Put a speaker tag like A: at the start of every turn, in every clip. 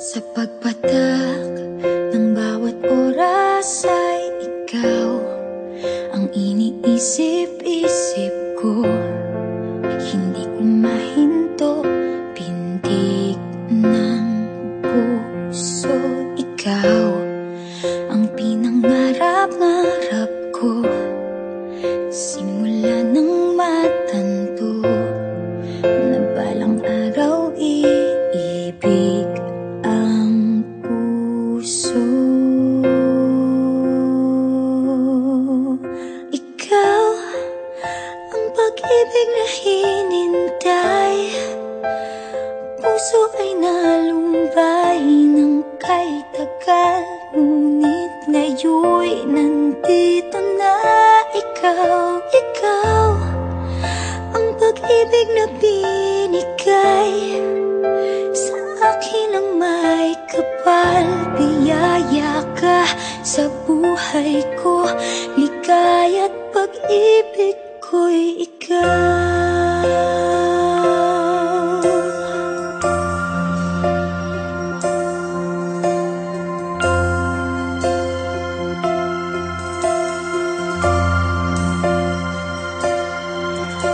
A: Sa pagpatak ng bawat oras ay ikaw ang iniisip-isip ko. Hindi ko mahinto, pintig ng puso. Ikaw ang pinangarap-ngarap ko, simula ng matanto na balang araw iibig ang puso. Ikaw ang pag-ibig na hinintay, puso ay nalumbay ng kay tagal, ngunit ngayon'y nandito na ikaw. Ikaw ang pag-ibig na binigay sa akin ang may kapal. Biyaya ka sa buhay ko, ligaya't pag-ibig ko'y ikaw.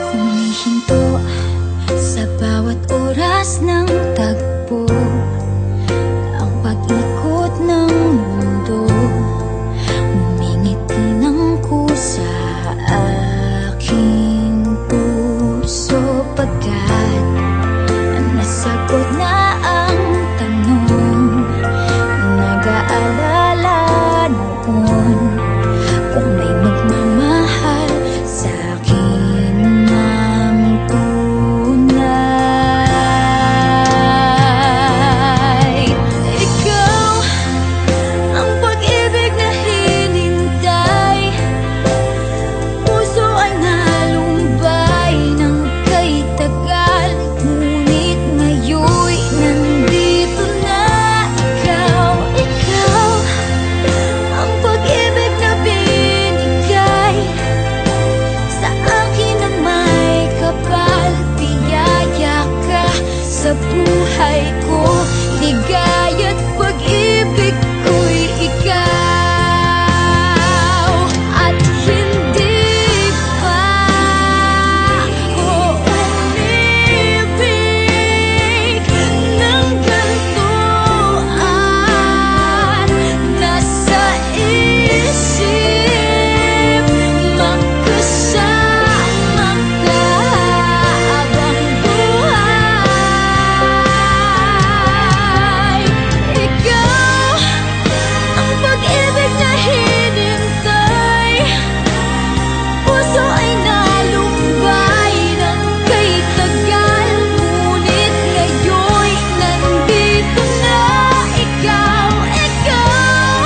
A: Humihinto sa bawat oras ng tagpo, ang pag-ikot ng mundo, umingiti ng kusa aking puso. Pagkat nasagot na ang tanong, nag-aalala noon kung may magmamahal sa akin ng tunay. Ikaw ang pag-ibig na hinintay, puso ay nalumbay ng kay tagal, ngunit ngayon'y nandito na ikaw. Ikaw ang pag-ibig na binigay sa akin ang may kapal. Biyaya ka sa buhay ko, ligaya't pag-ibig ko'y ikaw. At hindi pa ako umibig ng ganito, at nasa isip magkasama ka habang buhay. Ikaw ang pag-ibig na hinintay, puso ay nalumbay ng kay tagal, ngunit ngayon'y nandito na ikaw. Ikaw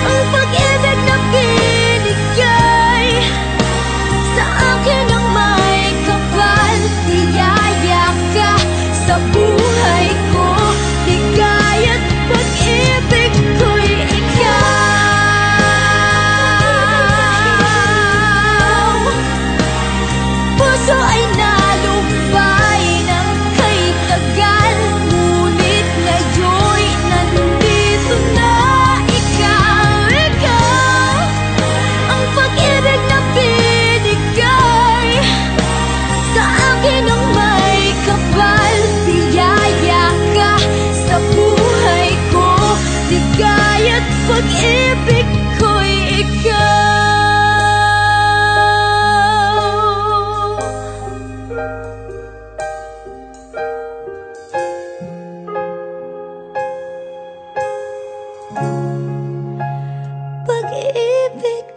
A: ang pag-ibig na binigay sa akin ang may kapal. Biyaya ka sa buhay ko, ligaya't pag-ibig ko'y ikaw. Puso ay nalumbay ng kay tagal, ngunit ngayon'y nandito na ikaw. Ikaw ang pag-ibig na binigay sa akin ang may kapal. Biyaya ka sa buhay ko, ligaya't pag-ibig ko'y ikaw. Pag-ibig